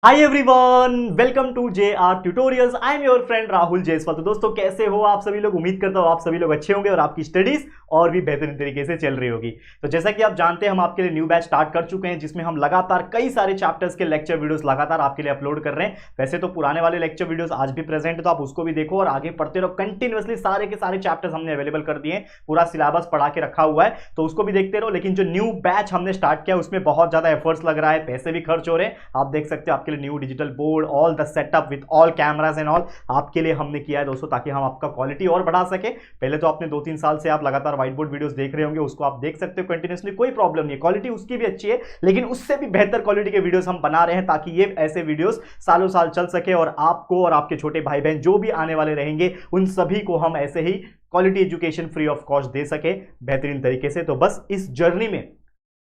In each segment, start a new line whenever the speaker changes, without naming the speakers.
Hi everyone, welcome to J R tutorials. I am your friend Rahul Jaiswal. तो दोस्तों कैसे हो आप सभी लोग? उम्मीद करता हूँ आप सभी लोग अच्छे होंगे और आपकी स्टडीज और भी बेहतरीन तरीके से चल रही होगी। तो जैसा कि आप जानते हैं हम आपके लिए न्यू बैच स्टार्ट कर चुके हैं जिसमें हम लगातार कई सारे चैप्टर्स के लेक्चर वीडियोस लगातार आपके लिए अपलोड कर रहे हैं। वैसे तो पुराने वाले लेक्चर वीडियोस आज भी प्रेजेंट है, तो आप उसको भी देखो और आगे पढ़ते रहो। कंटिन्यूअसली सारे के सारे चैप्टर्स हमने अवेलेबल कर दिए हैं, पूरा सिलेबस पढ़ा के रखा हुआ है, तो उसको भी देखते रहो। लेकिन जो न्यू बैच हमने स्टार्ट किया उसमें बहुत ज्यादा एफर्ट्स लग रहा है, पैसे भी खर्च हो रहे हैं। आप देख सकते हो आपके लिए new digital board, all the setup with all cameras and all आपके लिए हमने किया है दोस्तों, ताकि हम आपका क्वालिटी और बढ़ा सके। पहले तो आपने 2-3 साल से आप लगातार व्हाइट बोर्ड वीडियोस देख रहे होंगे, उसको आप देख सकते हो कंटिन्यूअसली, कोई प्रॉब्लम नहीं है, क्वालिटी उसकी भी अच्छी है, लेकिन उससे भी बेहतर क्वालिटी के वीडियोस हम बना रहे हैं ताकि ये ऐसे वीडियोस सालों साल चल सके और आपको और आपके छोटे भाई बहन जो भी आने वाले रहेंगे उन सभी को हम ऐसे ही quality education free of cost दे सके बेहतरीन तरीके से। तो बस इस जर्नी में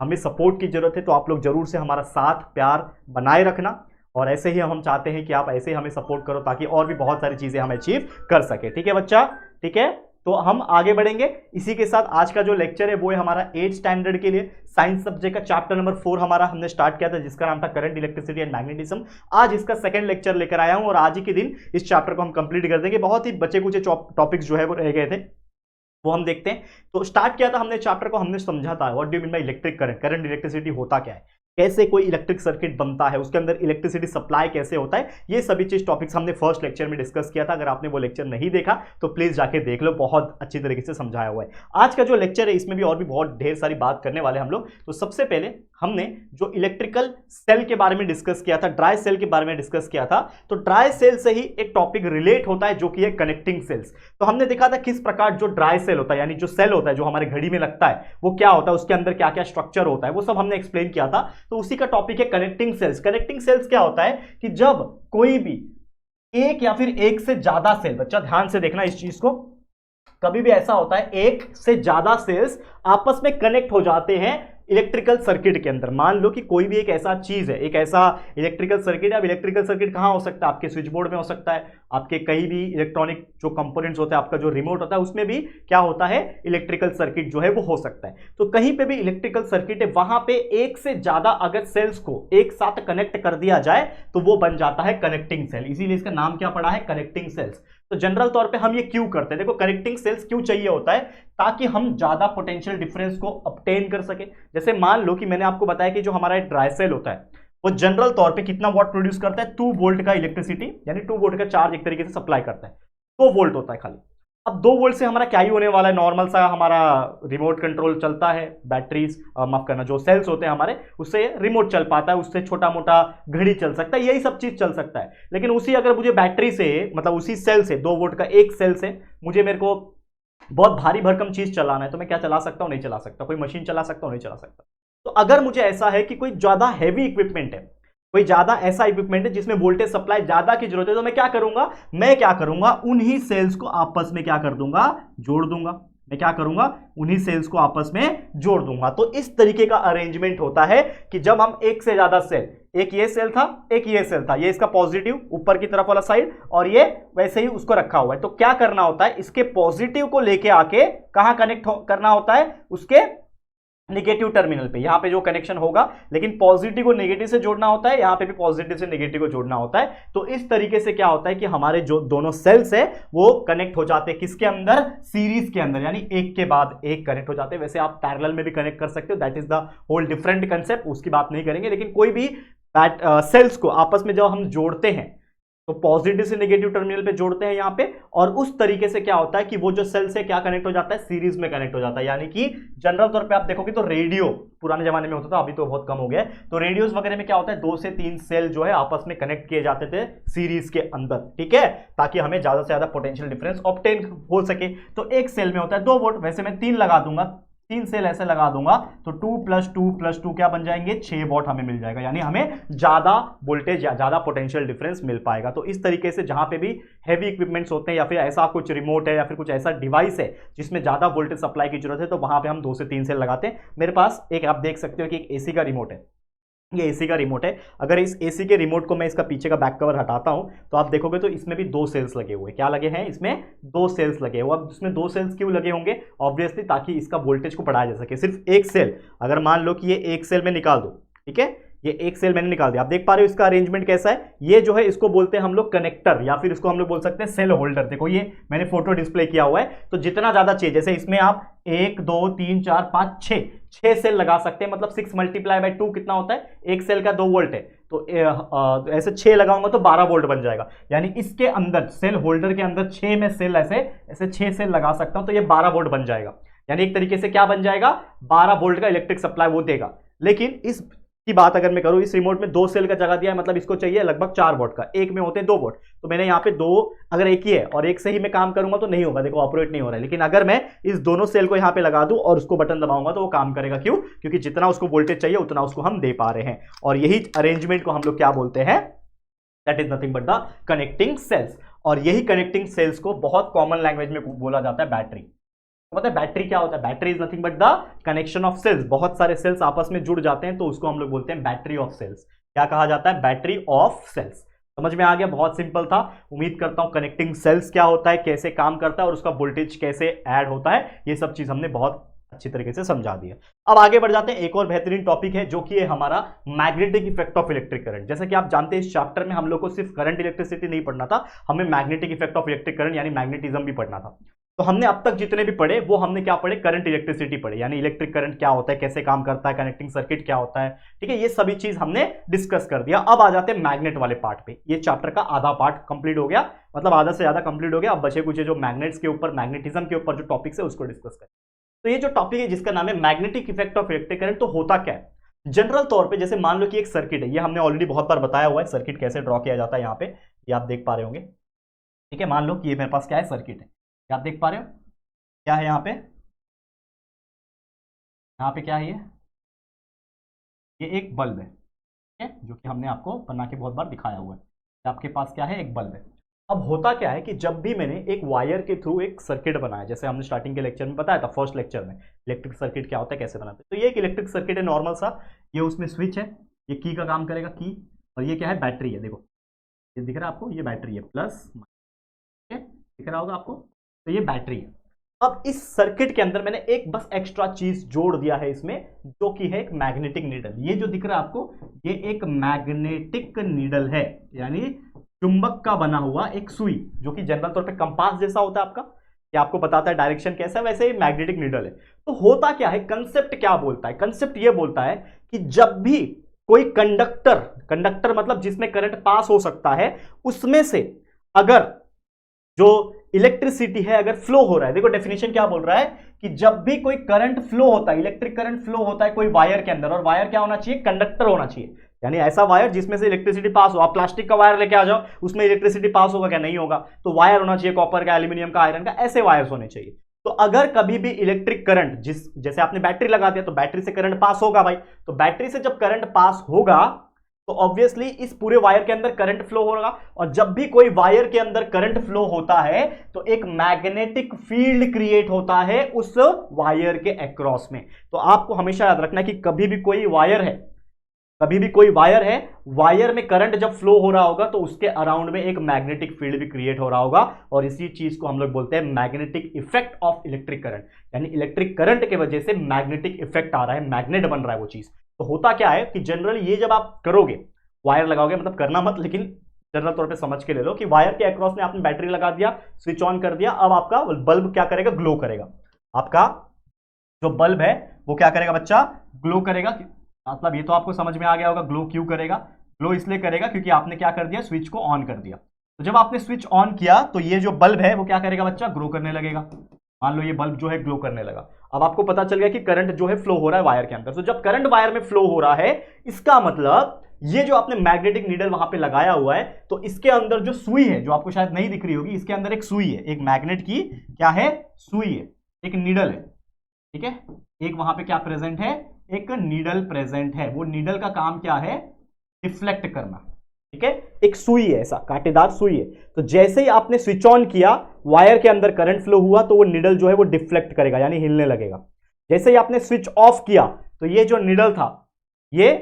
हमें सपोर्ट की जरूरत है, तो आप लोग जरूर से हमारा साथ प्यार बनाए रखना और ऐसे ही हम चाहते हैं कि आप ऐसे ही हमें सपोर्ट करो ताकि और भी बहुत सारी चीजें हम अचीव कर सके। ठीक है बच्चा? ठीक है, तो हम आगे बढ़ेंगे। इसी के साथ आज का जो लेक्चर है वो है हमारा 8th स्टैंडर्ड के लिए साइंस सब्जेक्ट का चैप्टर नंबर 4 हमारा हमने स्टार्ट किया था, जिसका नाम था करंट, इलेक्ट्रिसिटी एंड मैग्नेटिज्म। आज इसका सेकंड लेक्चर लेकर आया हूं और आज ही के दिन इस चैप्टर को हम कंप्लीट कर देंगे। बहुत ही बचे कुछ टॉपिक्स जो है वो रह गए थे, वो हम देखते हैं। तो स्टार्ट किया था हमने चैप्टर को, हमने समझा था what do you mean by electric current, current electricity होता क्या है, कैसे कोई इलेक्ट्रिक सर्किट बनता है, उसके अंदर इलेक्ट्रिसिटी सप्लाई कैसे होता है, ये सभी चीज टॉपिक्स हमने फर्स्ट लेक्चर में डिस्कस किया था। अगर आपने वो लेक्चर नहीं देखा तो प्लीज जाके देख लो, बहुत अच्छी तरीके से समझाया हुआ है। आज का जो लेक्चर है इसमें भी और भी बहुत ढेर सारी बात करने वाले हम लोग। तो सबसे पहले हमने जो इलेक्ट्रिकल सेल के बारे में डिस्कस किया था, ड्राई सेल के बारे में डिस्कस किया था, तो ड्राई सेल से ही एक टॉपिक रिलेट होता है जो कि है कनेक्टिंग सेल्स। तो हमने देखा था किस प्रकार जो ड्राई सेल होता है, यानी जो सेल होता है जो हमारे घड़ी में लगता है, वो क्या होता है, उसके अंदर क्या क्या स्ट्रक्चर होता है, वो सब हमने एक्सप्लेन किया था। तो उसी का टॉपिक है कनेक्टिंग सेल्स। कनेक्टिंग सेल्स क्या होता है कि जब कोई भी एक या फिर एक से ज्यादा सेल, बच्चा ध्यान से देखना इस चीज को, कभी भी ऐसा होता है एक से ज्यादा सेल्स आपस में कनेक्ट हो जाते हैं इलेक्ट्रिकल सर्किट के अंदर। मान लो कि कोई भी एक ऐसा चीज है, एक ऐसा इलेक्ट्रिकल सर्किट है। अब इलेक्ट्रिकल सर्किट कहां हो सकता है? आपके स्विच बोर्ड में हो सकता है, आपके कहीं भी इलेक्ट्रॉनिक जो कंपोनेंट्स होते हैं, आपका जो रिमोट होता है उसमें भी क्या होता है, इलेक्ट्रिकल सर्किट जो है वो हो सकता है। तो कहीं पे भी इलेक्ट्रिकल सर्किट है, वहां पे एक से ज्यादा अगर सेल्स को एक साथ कनेक्ट कर दिया जाए तो वो बन जाता है कनेक्टिंग सेल। इसीलिए इसका नाम क्या पड़ा है, कनेक्टिंग सेल्स। तो जनरल तौर पे हम ये क्यों करते हैं? देखो, कनेक्टिंग सेल्स क्यों चाहिए होता है? ताकि हम ज्यादा पोटेंशियल डिफरेंस को ऑब्टेन कर सके। जैसे मान लो कि मैंने आपको बताया कि जो हमारा ड्राई सेल होता है वो जनरल तौर पे कितना वॉट प्रोड्यूस करता है, 2 वोल्ट का इलेक्ट्रिसिटी, यानी 2 वोल्ट का चार्ज एक तरीके से सप्लाई करता है। 2 वोल्ट होता है खाली। अब 2 वोल्ट से हमारा क्या ही होने वाला है, नॉर्मल सा हमारा रिमोट कंट्रोल चलता है, बैटरीज माफ करना जो सेल्स होते हैं हमारे, उससे रिमोट चल पाता है, उससे छोटा मोटा घड़ी चल सकता है, यही सब चीज चल सकता है। लेकिन उसी अगर मुझे बैटरी से, मतलब उसी सेल से, 2 वोल्ट का एक सेल से मेरे को बहुत भारी भरकम चीज चलाना है, तो मैं क्या चला सकता हूं? नहीं चला सकता। कोई मशीन चला सकता हूं? नहीं चला सकता। तो अगर मुझे ऐसा है कि कोई ज्यादा हैवी इक्विपमेंट है, कोई ज्यादा ऐसा इक्विपमेंट है जिसमें वोल्टेज सप्लाई ज्यादा की जरूरत है, तो मैं क्या करूंगा, उन्हीं सेल्स को आपस में क्या कर दूंगा, जोड़ दूंगा। मैं क्या करूंगा, उन्हीं सेल्स को आपस में जोड़ दूंगा। तो इस तरीके का अरेंजमेंट होता है कि जब हम एक से ज्यादा सेल, एक ये सेल था, एक ये सेल था, ये इसका पॉजिटिव ऊपर की तरफ वाला साइड और ये वैसे ही उसको रखा हुआ है, तो क्या करना होता है, इसके पॉजिटिव को लेके आके कहां कनेक्ट करना होता है, उसके नेगेटिव टर्मिनल पे। यहां पे जो कनेक्शन होगा, लेकिन पॉजिटिव को नेगेटिव से जोड़ना होता है, यहां पे भी पॉजिटिव से नेगेटिव को जोड़ना होता है। तो इस तरीके से क्या होता है कि हमारे जो दोनों सेल्स है वो कनेक्ट हो जाते हैं किसके अंदर, सीरीज के अंदर, यानी एक के बाद एक कनेक्ट हो जाते हैं। वैसे आप पैरेलल में भी कनेक्ट कर सकते हो, that is the whole different concept, उसकी बात नहीं करेंगे। लेकिन कोई भी सेल्स को आपस में जब हम जोड़ते हैं तो पॉजिटिव से नेगेटिव टर्मिनल पे जोड़ते हैं यहां पे, और उस तरीके से क्या होता है कि वो जो सेल से क्या कनेक्ट हो जाता है, सीरीज में कनेक्ट हो जाता है। यानी कि जनरल तौर पे आप देखोगे तो रेडियो पुराने जमाने में होता था, अभी तो बहुत कम हो गया है, तो रेडियोस वगैरह में क्या होता है, 2 से 3 सेल जो है आपस में कनेक्ट किए जाते थे सीरीज के अंदर, ठीक है, ताकि हमें ज्यादा से ज्यादा पोटेंशियल डिफरेंस ऑब्टेन हो सके। तो एक सेल में होता है 2 वोल्ट, वैसे मैं 3 लगा दूंगा, 3 सेल ऐसे लगा दूंगा तो 2 + 2 + 2 क्या बन जाएंगे, 6 वॉट हमें मिल जाएगा, यानी हमें ज्यादा वोल्टेज या ज्यादा पोटेंशियल डिफरेंस मिल पाएगा। तो इस तरीके से जहां पे भी हैवी इक्विपमेंट्स होते हैं या फिर ऐसा कुछ रिमोट है या फिर कुछ ऐसा डिवाइस है जिसमें ज्यादा वोल्टेज सप्लाई की जरूरत है, तो वहां पे हम 2 से 3 सेल लगाते हैं। मेरे पास एक, आप देख सकते हो कि एक एसी का रिमोट है, ये एसी का रिमोट है। अगर इस एसी के रिमोट को मैं इसका पीछे का बैक कवर हटाता हूं तो आप देखोगे तो इसमें भी 2 सेल्स लगे हुए हैं। क्या लगे हैं? इसमें 2 सेल्स लगे हुए। अब इसमें 2 सेल्स क्यों लगे होंगे? ऑब्वियसली ताकि इसका वोल्टेज को बढ़ाया जा सके। सिर्फ एक सेल, अगर मान लो कि ये एक सेल में निकाल दो, ठीक है, ये एक सेल मैंने निकाल दिया। आप देख पा रहे हो इसका अरेंजमेंट कैसा है। ये जो है इसको बोलते हैं हम लोग कनेक्टर, या फिर इसको हम लोग बोल सकते हैं सेल होल्डर। देखो ये मैंने फोटो डिस्प्ले किया हुआ है, तो जितना ज्यादा चाहिए, जैसे इसमें आप 1 2 3 4 5 6 सेल लगा सकते हैं। मतलब 6 × 2 कितना होता है, एक सेल का 2 वोल्ट है, तो ऐसे 6 लगाऊंगा तो 12 वोल्ट बन जाएगा। यानी इसके अंदर सेल होल्डर के अंदर 6 में सेल ऐसे 6 सेल लगा सकता हूं, तो ये 12 वोल्ट बन जाएगा। यानी एक तरीके से क्या बन जाएगा, 12 वोल्ट का इलेक्ट्रिक सप्लाई वो देगा। लेकिन इस की बात अगर मैं करूं, इस रिमोट में 2 सेल का जगह दिया है, मतलब इसको चाहिए लगभग 4 वोल्ट का, एक में होते हैं 2 वोल्ट, तो मैंने यहाँ पे 2, अगर एक ही है और एक से ही मैं काम करूंगा तो नहीं होगा, देखो ऑपरेट नहीं हो रहा है। लेकिन अगर मैं इस दोनों सेल को यहाँ पे लगा दूं और उसको बटन दबाऊंगा तो वो काम करेगा। क्यों? क्योंकि जितना उसको वोल्टेज चाहिए उतना उसको हम दे पा रहे हैं। और यही अरेंजमेंट को हम लोग क्या बोलते हैं, that is nothing but the connecting cells. और यही कनेक्टिंग सेल्स को बहुत कॉमन लैंग्वेज में बोला जाता है बैटरी। पता है बैटरी क्या होता है? Battery is nothing but the connection of cells. बहुत सारे सेल्स आपस में जुड़ जाते हैं तो उसको हम लोग बोलते हैं बैटरी ऑफ सेल्स। क्या कहा जाता है? Battery of cells. समझ में आ गया? बहुत सिंपल था। उम्मीद करता हूं कनेक्टिंग सेल्स क्या होता है, कैसे काम करता है और उसका वोल्टेज कैसे ऐड होता है, ये सब चीज हमने बहुत अच्छी तरीके से समझा दिया। अब आगे बढ़ जाते हैं। एक और बेहतरीन टॉपिक है जो कि है हमारा magnetic effect of electric current. जैसा कि आप जानते हैं इस चैप्टर में हम लोग को सिर्फ करंट इलेक्ट्रिसिटी नहीं पढ़ना था, हमें magnetic effect of electric current यानी मैग्नेटिज्म भी पढ़ना था। तो हमने अब तक जितने भी पढ़े वो हमने क्या पढ़े, करंट इलेक्ट्रिसिटी पढ़े, यानी इलेक्ट्रिक करंट क्या होता है, कैसे काम करता है, कनेक्टिंग सर्किट क्या होता है, ठीक है, ये सभी चीज हमने डिस्कस कर दिया। अब आ जाते हैं मैग्नेट वाले पार्ट पे। ये चैप्टर का आधा पार्ट कंप्लीट हो गया, मतलब आधा से ज्यादा कंप्लीट हो गया। अब बचे कुछ जो मैग्नेट्स के ऊपर, मैग्नेटिज्म के ऊपर जो टॉपिक्स है उसको डिस्कस करें। तो ये जो टॉपिक है जिसका नाम है magnetic effect of electric current, तो होता क्या है जनरल तौर पे, जैसे मान लो कि एक सर्किट है, ये हमने ऑलरेडी बहुत बार बताया हुआ है सर्किट कैसे ड्रॉ किया जाता है। यहाँ पे ये आप देख पा रहे होंगे, ठीक है। मान लो कि ये मेरे पास क्या है, सर्किट है, क्या आप देख पा रहे हो क्या है यहाँ पे, यहाँ पे क्या है, ये एक बल्ब है, ठीक है, जो कि हमने आपको बना के बहुत बार दिखाया हुआ है। आपके पास क्या है, एक बल्ब है। अब होता क्या है कि जब भी मैंने एक वायर के थ्रू एक सर्किट बनाया, जैसे हमने स्टार्टिंग के लेक्चर में बताया था, फर्स्ट लेक्चर में इलेक्ट्रिक सर्किट क्या होता है, कैसे बनाते हैं, तो ये एक इलेक्ट्रिक सर्किट है नॉर्मल सा। ये उसमें स्विच है, ये की का काम करेगा, की, और ये क्या है, बैटरी है। देखो ये दिख रहा है आपको, ये बैटरी है, प्लस, ठीक है, दिख रहा होगा आपको, तो ये बैटरी है। अब इस सर्किट के अंदर मैंने एक बस एक्स्ट्रा चीज जोड़ दिया है इसमें, जो कि है एक मैग्नेटिक नीडल। ये जो दिख रहा है आपको, ये एक मैग्नेटिक नीडल है, यानी चुंबक का बना हुआ एक सुई, जो कि जनरल तौर पे कंपास जैसा होता है आपका, ये आपको बताता है डायरेक्शन कैसा है, वैसे ही मैग्नेटिक नीडल है। तो होता क्या है, कंसेप्ट क्या बोलता है, कंसेप्ट ये बोलता है कि जब भी कोई कंडक्टर, कंडक्टर मतलब जिसमें करंट पास हो सकता है, उसमें से अगर जो इलेक्ट्रिसिटी है अगर फ्लो हो रहा है, देखो डेफिनेशन क्या बोल रहा है कि जब भी कोई करंट फ्लो होता है, इलेक्ट्रिक करंट फ्लो होता है कोई वायर के अंदर, और वायर क्या होना चाहिए, कंडक्टर होना चाहिए, यानी ऐसा वायर जिसमें से इलेक्ट्रिसिटी पास हो। आप प्लास्टिक का वायर लेके आ जाओ, उसमें इलेक्ट्रिसिटी पास होगा क्या, नहीं होगा। तो वायर होना चाहिए कॉपर का, एल्यूमिनियम का, आयरन का, ऐसे वायर्स होने चाहिए। तो अगर कभी भी इलेक्ट्रिक करंट, जैसे आपने बैटरी लगा दिया तो बैटरी से करंट पास होगा भाई, तो बैटरी से जब करंट पास होगा तो ऑब्वियसली इस पूरे वायर के अंदर करंट फ्लो होगा, और जब भी कोई वायर के अंदर करंट फ्लो होता है तो एक मैग्नेटिक फील्ड क्रिएट होता है उस वायर के अक्रॉस में। तो आपको हमेशा याद रखना है कि कभी भी कोई वायर है, कभी भी कोई वायर है, वायर में करंट जब फ्लो हो रहा होगा तो उसके अराउंड में एक मैग्नेटिक फील्ड भी क्रिएट हो रहा होगा, और इसी चीज को हम लोग बोलते हैं magnetic effect of electric current. यानी इलेक्ट्रिक करंट के वजह से मैग्नेटिक इफेक्ट आ रहा है, मैग्नेट बन रहा है वो चीज। तो होता क्या है कि जनरली ये जब आप करोगे, वायर लगाओगे, मतलब करना मत, लेकिन जनरल तौर पे समझ के ले लो कि वायर के अक्रॉस में आपने बैटरी लगा दिया, स्विच ऑन कर दिया, अब आपका बल्ब क्या करेगा, ग्लो करेगा। आपका जो बल्ब है वो क्या करेगा बच्चा, ग्लो करेगा। मतलब ये तो आपको समझ में आ गया होगा, ग्लो क्यों करेगा, ग्लो इसलिए करेगा क्योंकि आपने क्या कर दिया, स्विच को ऑन कर दिया। तो जब आपने स्विच ऑन किया तो ये जो बल्ब है वो क्या करेगा बच्चा, ग्लो करने लगेगा। मान लो ये बल्ब जो है ग्लो करने लगा। अब आपको पता चल गया कि करंट जो है फ्लो हो रहा है वायर के अंदर। तो जब करंट वायर में फ्लो हो रहा है, इसका मतलब ये जो आपने मैग्नेटिक नीडल वहां पे लगाया हुआ है, तो इसके अंदर जो सुई है, जो आपको शायद नहीं दिख रही होगी, इसके अंदर एक सुई है, एक मैग्नेट की क्या है, सुई है, एक नीडल है, ठीक है। एक वहां पे क्या प्रेजेंट है, एक नीडल प्रेजेंट है। वो नीडल का काम क्या है, डिफ्लेक्ट करना, ठीक है। एक सुई है, ऐसा कांटेदार सुई है। तो जैसे ही आपने स्विच ऑन किया, वायर के अंदर करंट फ्लो हुआ, तो वो नीडल जो है वो डिफ्लेक्ट करेगा, यानी हिलने लगेगा। जैसे ही आपने स्विच ऑफ किया तो ये जो नीडल था ये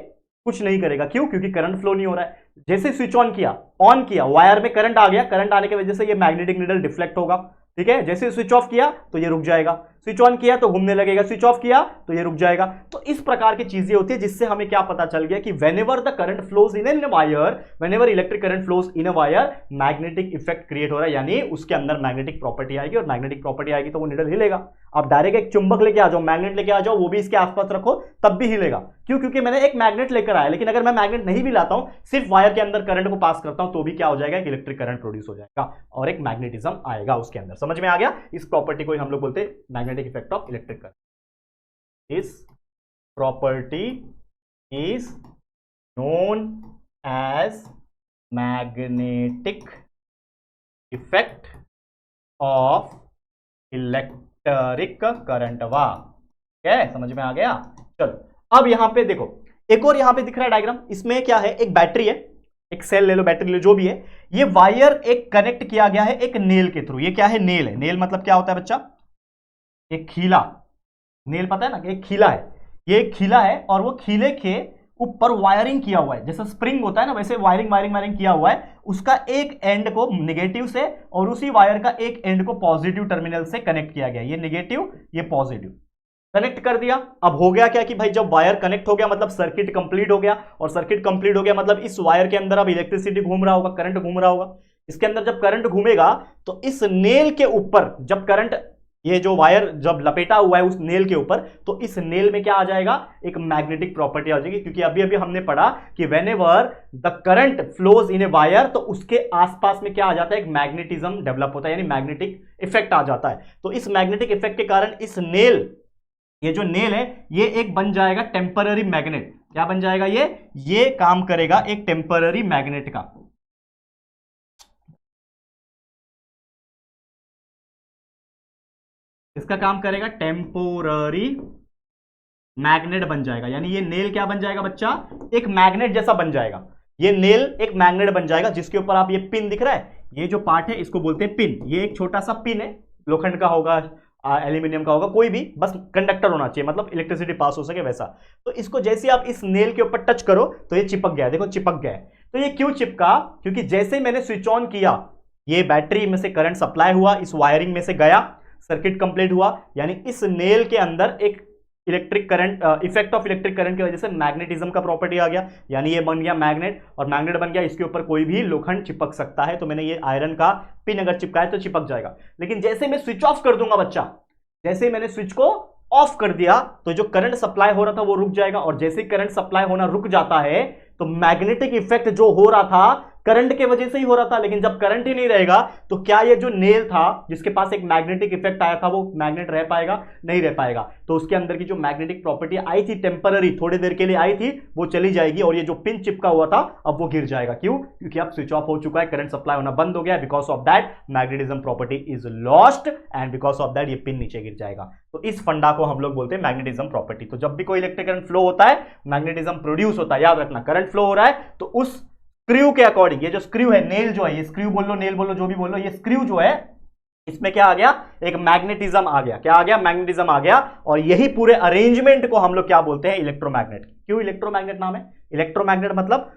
कुछ नहीं करेगा। क्यों? क्योंकि करंट फ्लो नहीं हो रहा है। जैसे स्विच ऑन किया, वायर में करंट आ गया, करंट आने की वजह से ये मैग्नेटिक नीडल डिफ्लेक्ट होगा, ठीक है। जैसे स्विच ऑफ किया तो ये रुक जाएगा। स्विच ऑन किया तो घूमने लगेगा, स्विच ऑफ किया तो ये रुक जाएगा। तो इस प्रकार की चीजें होती है, जिससे हमें क्या पता चल गया कि whenever the current flows in an wire, whenever electric current flows in a wire, magnetic effect create हो रहा है, यानी उसके अंदर मैग्नेटिक प्रॉपर्टी आएगी, और मैग्नेटिक प्रॉपर्टी आएगी तो वो निडल हिलेगा। आप डायरेक्ट एक चुंबक लेके आ जाओ, मैग्नेट लेके आ जाओ, वो भी इसके आसपास रखो तब भी हिलेगा। क्यों? क्योंकि मैंने एक मैग्नेट लेकर आया। लेकिन अगर मैं मैग्नेट नहीं भी लाता हूं, सिर्फ वायर के अंदर करंट को पास करता हूं, तो भी क्या हो जाएगा, एक इलेक्ट्रिक करंट प्रोड्यूस हो जाएगा और एक मैग्नेटिज्म आएगा उसके अंदर। समझ में आ गया? इस प्रॉपर्टी को हम लोग बोलते हैं magnetic effect of electric current. इस property is known as magnetic effect of electric current. वाह, क्या समझ में आ गया? चलो अब यहां पे देखो, एक और यहां पे दिख रहा है डायग्राम। इसमें क्या है, एक बैटरी है, एक सेल ले लो, बैटरी ले लो, जो भी है। ये वायर एक कनेक्ट किया गया है एक नेल के थ्रू। ये क्या है? नेल है। नेल मतलब क्या होता है बच्चा? एक खीला। नेल पता है ना, एक खीला है। ये एक खीला है और वो खीले के ऊपर वायरिंग किया हुआ है, जैसे स्प्रिंग होता है ना, वैसे वायरिंग किया हुआ है। उसका एक एंड को नेगेटिव से और उसी वायर का एक एंड को पॉजिटिव टर्मिनल से कनेक्ट किया गया। ये नेगेटिव, ये पॉजिटिव कनेक्ट कर दिया। अब हो गया क्या कि भाई जब वायर कनेक्ट हो गया मतलब सर्किट कंप्लीट हो गया, और सर्किट कंप्लीट हो गया मतलब इस वायर के अंदर अब इलेक्ट्रिसिटी घूम रहा होगा, करंट घूम रहा होगा। इसके अंदर जब करंट घूमेगा तो इस नेल के ऊपर जब करंट, ये जो वायर जब लपेटा हुआ है उस नेल के ऊपर, तो इस नेल में क्या आ जाएगा, एक मैग्नेटिक प्रॉपर्टी आ जाएगी। क्योंकि अभी अभी हमने पढ़ा कि whenever the current flows in a wire, तो उसके आसपास में क्या आ जाता है, एक मैग्नेटिज्म डेवलप होता है, यानी मैग्नेटिक इफेक्ट आ जाता है। तो इस मैग्नेटिक इफेक्ट के कारण इस नेल, ये जो नेल है ये एक बन जाएगा टेम्पररी मैग्नेट। क्या बन जाएगा? ये काम करेगा एक टेम्पररी मैग्नेट का। इसका काम करेगा, टेम्पोररी मैग्नेट बन जाएगा। यानी ये नेल क्या बन जाएगा बच्चा, एक मैग्नेट जैसा बन जाएगा। ये नेल एक मैग्नेट बन जाएगा जिसके ऊपर आप, ये पिन दिख रहा है, ये जो पार्ट है इसको बोलते हैं पिन। ये एक छोटा सा पिन है, लोखंड का होगा, एल्यूमिनियम का होगा, कोई भी, बस कंडक्टर होना चाहिए, मतलब इलेक्ट्रिसिटी पास हो सके वैसा। तो इसको जैसे आप इस नेल के ऊपर टच करो तो ये चिपक गया। देखो चिपक गया है। तो ये क्यों चिपका? क्योंकि जैसे मैंने स्विच ऑन किया, ये बैटरी में से करंट सप्लाई हुआ, इस वायरिंग में से गया, सर्किट कंप्लीट हुआ, यानी इस नेल के अंदर एक electric current, effect of electric current की वजह से मैग्नेटिज्म का प्रॉपर्टी आ गया। यानी ये बन गया मैग्नेट, और मैग्नेट बन गया, इसके ऊपर कोई भी लोखंड चिपक सकता है। तो मैंने ये आयरन का पिन अगर चिपकाया तो चिपक जाएगा। लेकिन जैसे मैं स्विच ऑफ कर दूंगा बच्चा, जैसे मैंने स्विच को ऑफ कर दिया तो जो करंट सप्लाई हो रहा था वो रुक जाएगा। और जैसे करंट सप्लाई होना रुक जाता है तो मैग्नेटिक इफेक्ट जो हो रहा था करंट के वजह से ही हो रहा था। लेकिन जब करंट ही नहीं रहेगा तो क्या ये जो नेल था जिसके पास एक मैग्नेटिक इफेक्ट आया था वो मैग्नेट रह पाएगा? नहीं रह पाएगा। तो उसके अंदर की जो मैग्नेटिक प्रॉपर्टी आई थी टेम्पररी, थोड़ी देर के लिए आई थी, वो चली जाएगी और ये जो पिन चिपका हुआ था अब वो गिर जाएगा। क्यों? क्योंकि अब स्विच ऑफ हो चुका है, करंट सप्लाई होना बंद हो गया। Because of that magnetism property is lost and because of that ये पिन नीचे गिर जाएगा। तो इस फंडा को हम लोग बोलते हैं मैग्नेटिज्म प्रॉपर्टी। तो जब भी कोई इलेक्ट्रिक करंट फ्लो होता है मैग्नेटिज्म प्रोड्यूस होता है। याद रखना, करंट फ्लो हो रहा है तो उस स्क्रू के अकॉर्डिंग, ये जो स्क्रू है, नेल जो है, ये स्क्रू बोल लो, नेल बोलो, जो भी बोलो, ये स्क्रू जो है इसमें क्या आ गया, एक मैग्नेटिज्म आ गया। क्या आ गया? मैग्नेटिज्म आ गया। और यही पूरे अरेंजमेंट को हम लोग क्या बोलते हैं? इलेक्ट्रोमैग्नेट। क्यों इलेक्ट्रोमैग्नेट नाम है? इलेक्ट्रोमैग्नेट मतलब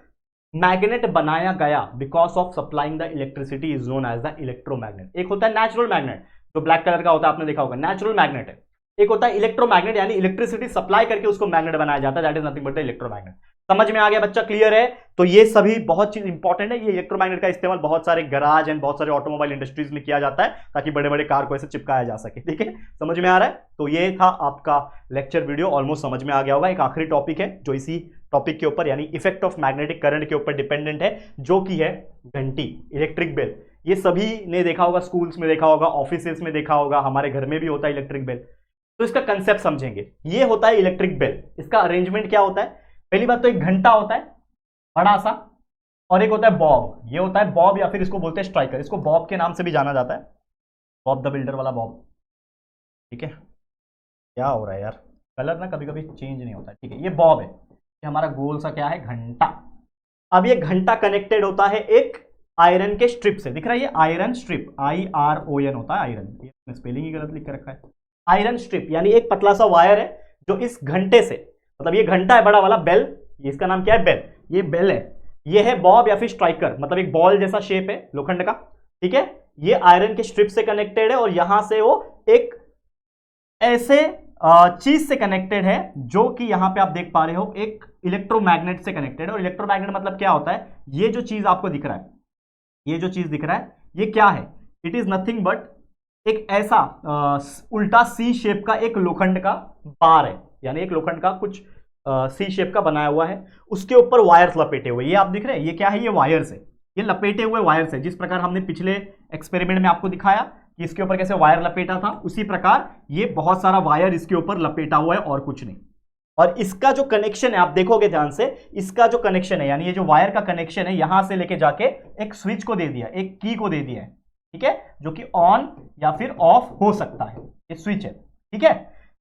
मैग्नेट बनाया गया because of supplying the electricity is known as the electromagnet. एक होता है नेचुरल मैग्नेट जो ब्लैक कलर का होता है, आपने देखा होगा, नेचुरल मैग्नेट है। एक होता है इलेक्ट्रोमैग्नेट, यानी इलेक्ट्रिसिटी सप्लाई करके उसको मैग्नेट बनाया जाता है, that is nothing but the electromagnet. समझ में आ गया बच्चा? क्लियर है? तो ये सभी बहुत चीज इंपॉर्टेंट है। ये इलेक्ट्रोमैग्नेट का इस्तेमाल बहुत सारे गैराज एंड बहुत सारे ऑटोमोबाइल इंडस्ट्रीज में किया जाता है ताकि बड़े बड़े कार को ऐसे चिपकाया जा सके। ठीक है, समझ में आ रहा है? तो ये था आपका लेक्चर वीडियो, ऑलमोस्ट समझ में आ गया होगा। एक आखिरी टॉपिक है जो इसी टॉपिक के ऊपर यानी इफेक्ट ऑफ मैग्नेटिक करंट के ऊपर डिपेंडेंट है, जो कि है घंटी, इलेक्ट्रिक बेल। ये सभी ने देखा होगा, स्कूल्स में देखा होगा, ऑफिसेस में देखा होगा, हमारे घर में भी होता है इलेक्ट्रिक बेल। तो इसका कंसेप्ट समझेंगे। ये होता है इलेक्ट्रिक बेल। इसका अरेंजमेंट क्या होता है? पहली बात तो एक घंटा होता है बड़ा सा, और एक होता है बॉब। ये होता है बॉब या फिर इसको बोलते हैं स्ट्राइकर। इसको बॉब के नाम से भी जाना जाता है, बॉब द बिल्डर वाला बॉब। ठीक है, क्या हो रहा है यार, कलर ना कभी कभी चेंज नहीं होता। ठीक है, ये बॉब है, ये हमारा गोल सा क्या है, घंटा। अब ये घंटा कनेक्टेड होता है एक आयरन के स्ट्रिप से। दिख रहा है ये आयरन स्ट्रिप, IRON होता है आयरन। स्पेलिंग ही गलत लिख के रखा है। आयरन स्ट्रिप यानी एक पतला सा वायर है जो इस घंटे से, मतलब ये घंटा है बड़ा वाला, बेल, ये इसका नाम क्या है, बेल। ये बेल है, ये है बॉब या फिर स्ट्राइकर, मतलब एक बॉल जैसा शेप है लोखंड का। ठीक है, ये आयरन के स्ट्रिप से कनेक्टेड है और यहां से वो एक ऐसे चीज से कनेक्टेड है जो कि यहां पे आप देख पा रहे हो एक इलेक्ट्रोमैग्नेट से कनेक्टेड है। और इलेक्ट्रोमैग्नेट मतलब क्या होता है, ये जो चीज आपको दिख रहा है, ये जो चीज दिख रहा है ये क्या है, इट इज नथिंग बट एक ऐसा उल्टा सी शेप का एक लोखंड का बार है, यानी एक लोखंड का कुछ सी शेप का बनाया हुआ है, उसके ऊपर वायर्स लपेटे हुए, ये आप दिख रहे हैं, ये क्या है, ये वायर्स है, ये लपेटे हुए वायर्स है। जिस प्रकार हमने पिछले एक्सपेरिमेंट में आपको दिखाया कि इसके ऊपर कैसे वायर लपेटा था, उसी प्रकार ये बहुत सारा वायर इसके ऊपर लपेटा हुआ है और कुछ नहीं। और इसका जो कनेक्शन है आप देखोगे ध्यान से, इसका जो कनेक्शन है यानी ये जो वायर का कनेक्शन है यहां से लेके जाके एक स्विच को दे दिया, एक की को दे दिया है, ठीक है, जो कि ऑन या फिर ऑफ हो सकता है, ये स्विच है, ठीक है।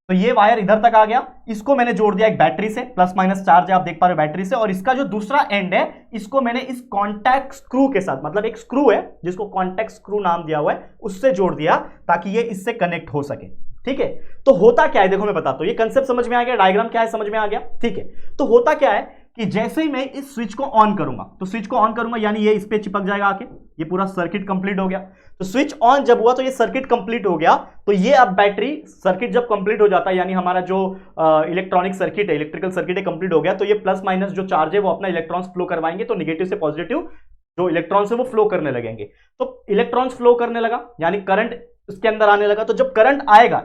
तो ये वायर इधर तक आ गया, इसको मैंने जोड़ दिया एक बैटरी से, प्लस माइनस चार्ज है आप देख पा रहे हो बैटरी से, और इसका जो दूसरा एंड है इसको मैंने इस कॉन्टैक्ट स्क्रू के साथ, मतलब एक स्क्रू है जिसको कॉन्टैक्ट स्क्रू नाम दिया हुआ है, उससे जोड़ दिया ताकि ये इससे कनेक्ट हो सके, ठीक है। तो होता क्या है देखो मैं बताता हूं, ये कंसेप्ट समझ में आ गया, डायग्राम क्या है समझ में आ गया, ठीक है। तो होता क्या है कि जैसे ही मैं इस स्विच को ऑन करूंगा, तो स्विच को ऑन करूंगा यानी ये इस पे चिपक जाएगा आके, ये पूरा सर्किट कंप्लीट हो गया। तो स्विच ऑन जब हुआ तो ये सर्किट कंप्लीट हो गया, तो ये अब बैटरी सर्किट जब कंप्लीट हो जाता है यानी हमारा जो इलेक्ट्रॉनिक सर्किट है, इलेक्ट्रिकल सर्किट है कंप्लीट हो गया, तो ये प्लस माइनस जो चार्ज है वो अपना इलेक्ट्रॉन्स फ्लो करवाएंगे, तो नेगेटिव से पॉजिटिव जो इलेक्ट्रॉन्स है वो फ्लो करने लगेंगे। तो इलेक्ट्रॉन्स फ्लो करने लगा यानी करंट इसके अंदर आने लगा। तो जब करंट आएगा,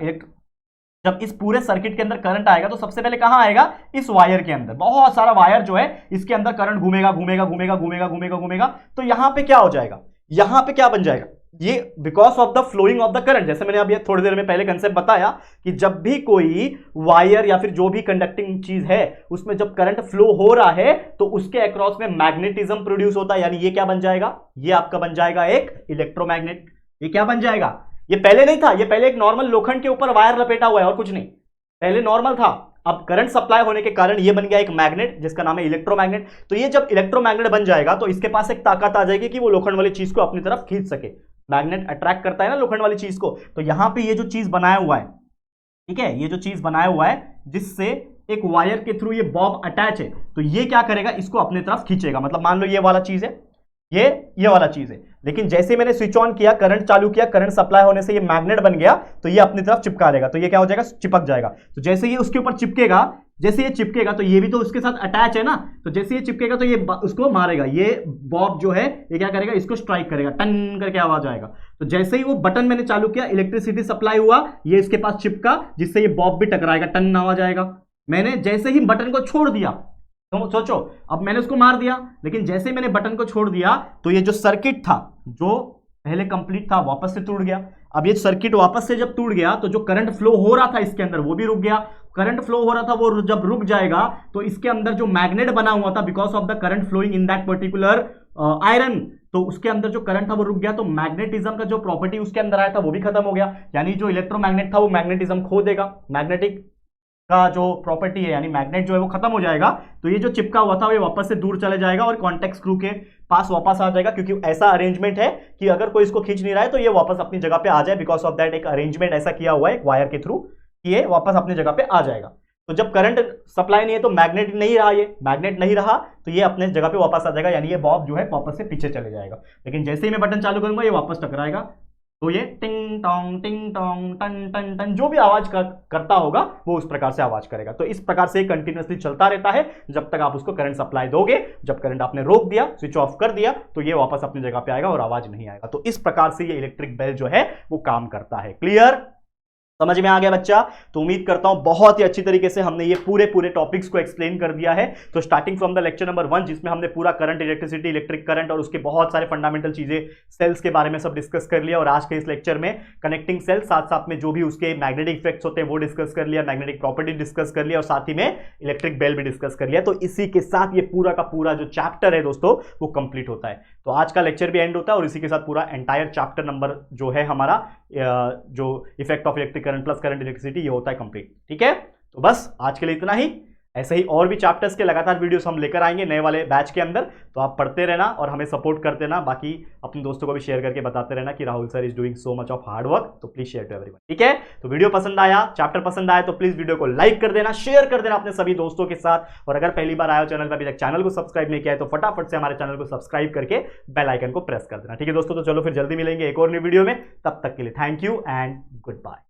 जब इस पूरे सर्किट के अंदर करंट आएगा तो सबसे पहले कहां आएगा, इस वायर के अंदर, बहुत सारा वायर जो है इसके अंदर करंट घूमेगा घूमेगा घूमेगा घूमेगा घूमेगा घूमेगा। तो यहां पे क्या हो जाएगा, यहां पे क्या बन जाएगा, ये because of the flowing of the current, जैसे मैंने अभी थोड़ी देर में पहले कंसेप्ट बताया कि जब भी कोई वायर या फिर जो भी कंडक्टिंग चीज है उसमें जब करंट फ्लो हो रहा है तो उसके अक्रॉस में मैग्नेटिज्म प्रोड्यूस होता है, यानी ये क्या बन जाएगा, ये आपका बन जाएगा एक इलेक्ट्रोमैग्नेट। ये क्या बन जाएगा, ये पहले नहीं था, ये पहले एक नॉर्मल लोखंड के ऊपर वायर लपेटा हुआ है और कुछ नहीं, पहले नॉर्मल था। अब करंट सप्लाई होने के कारण ये बन गया एक मैग्नेट जिसका नाम है इलेक्ट्रोमैग्नेट। तो ये जब इलेक्ट्रोमैग्नेट बन जाएगा तो इसके पास एक ताकत आ जाएगी कि वो लोखंड वाली चीज को अपनी तरफ खींच सके। मैग्नेट अट्रैक्ट करता है ना लोखंड वाली चीज को, तो यहां पे ये जो चीज बनाया हुआ है, ठीक है, ये जो चीज बनाया हुआ है जिससे एक वायर के थ्रू ये बॉब अटैच है, तो ये क्या करेगा, इसको अपनी तरफ खींचेगा। मतलब मान लो ये वाला चीज है, ये वाला चीज है, लेकिन जैसे मैंने स्विच ऑन किया, करंट चालू किया, करंट सप्लाई होने से ये मैग्नेट बन गया, तो ये अपनी तरफ चिपका लेगा, तो ये क्या हो जाएगा, चिपक जाएगा। तो जैसे ये उसके ऊपर चिपकेगा, जैसे ये चिपकेगा तो ये भी तो उसके साथ अटैच है ना, तो जैसे ये चिपकेगा तो ये उसको मारेगा, ये बॉब जो है ये क्या करेगा, इसको स्ट्राइक करेगा, टन करके आवाज आएगा। तो जैसे ही वो बटन मैंने चालू किया, इलेक्ट्रिसिटी सप्लाई हुआ, ये इसके पास चिपका, जिससे ये बॉब भी टकराएगा, टन आवाज आएगा। मैंने जैसे ही बटन को छोड़ दिया, तो सोचो अब मैंने उसको मार दिया, लेकिन जैसे मैंने बटन को छोड़ दिया तो ये जो सर्किट था जो पहले कंप्लीट था वापस से टूट गया। अब ये सर्किट वापस से जब टूट गया तो जो करंट फ्लो हो रहा था इसके अंदर वो भी रुक गया। करंट फ्लो हो रहा था वो जब रुक जाएगा तो इसके अंदर जो मैग्नेट बना हुआ था because of the current flowing in that particular iron, तो उसके अंदर जो करंट था वो रुक गया, तो मैग्नेटिज्म का जो प्रॉपर्टी उसके अंदर आया था वो भी खत्म हो गया, यानी जो इलेक्ट्रोमैग्नेट था वो मैग्नेटिज्म खो देगा, मैग्नेटिक का जो प्रॉपर्टी है यानी मैग्नेट जो है वो खत्म हो जाएगा। तो ये जो चिपका हुआ था वो वापस से दूर चले जाएगा और कॉन्टैक्ट स्क्रू के पास वापस आ जाएगा, क्योंकि ऐसा अरेंजमेंट है कि अगर कोई इसको खींच नहीं रहा है तो ये वापस अपनी जगह पे आ जाए। बिकॉज ऑफ दैट एक अरेंजमेंट ऐसा किया हुआ है एक वायर के थ्रू कि ये वापस अपनी जगह पे आ जाएगा। तो जब करंट सप्लाई नहीं है तो मैग्नेट नहीं रहा, ये मैग्नेट नहीं रहा तो ये अपने जगह पे वापस आ जाएगा, यानी ये बॉब जो है वापस से पीछे चले जाएगा। लेकिन जैसे ही मैं बटन चालू करूंगा ये वापस टकराएगा, तो ये टिंग टोंग टन टन टन जो भी आवाज करता होगा वो उस प्रकार से आवाज करेगा। तो इस प्रकार से कंटिन्यूअसली चलता रहता है जब तक आप उसको करंट सप्लाई दोगे। जब करंट आपने रोक दिया, स्विच ऑफ कर दिया, तो ये वापस अपनी जगह पे आएगा और आवाज नहीं आएगा। तो इस प्रकार से ये इलेक्ट्रिक बेल जो है वो काम करता है। क्लियर, समझ में आ गया बच्चा? तो उम्मीद करता हूं बहुत ही अच्छी तरीके से हमने ये पूरे टॉपिक्स को एक्सप्लेन कर दिया है। तो starting from the lecture number 1 जिसमें हमने पूरा करंट, इलेक्ट्रिसिटी, इलेक्ट्रिक करंट और उसके बहुत सारे फंडामेंटल चीजें, सेल्स के बारे में सब डिस्कस कर लिया, और आज के इस लेक्चर में कनेक्टिंग सेल्स, साथ साथ में जो भी उसके मैग्नेटिक इफेक्ट्स होते हैं वो डिस्कस कर लिया, मैग्नेटिक प्रॉपर्टी डिस्कस कर लिया, और साथ ही में इलेक्ट्रिक बेल भी डिस्कस कर लिया। तो इसी के साथ ये पूरा का पूरा जो चैप्टर है दोस्तों वो कंप्लीट होता है। तो आज का लेक्चर भी एंड होता है और इसी के साथ पूरा एंटायर चैप्टर नंबर जो है हमारा जो effect of electric current plus current electricity ये होता है कंप्लीट। ठीक है, तो बस आज के लिए इतना ही। ऐसे ही और भी चैप्टर्स के लगातार वीडियोस हम लेकर आएंगे नए वाले बैच के अंदर, तो आप पढ़ते रहना और हमें सपोर्ट करते रहना। बाकी अपने दोस्तों को भी शेयर करके बताते रहना कि Rahul sir is doing so much of hard work, तो प्लीज शेयर टू एवरीवन। ठीक है, तो वीडियो पसंद आया, चैप्टर पसंद आया तो प्लीज वीडियो को लाइक कर देना, शेयर कर देना अपने सभी दोस्तों के साथ। और अगर पहली बार आया हो चैनल पर, अभी तक चैनल को सब्सक्राइब नहीं किया है तो फटाफट से हमारे चैनल को सब्सक्राइब करके बेल आइकन को प्रेस कर देना। ठीक है दोस्तों, तो चलो फिर जल्दी मिलेंगे एक और नई वीडियो में। तब तक के लिए thank you and good bye.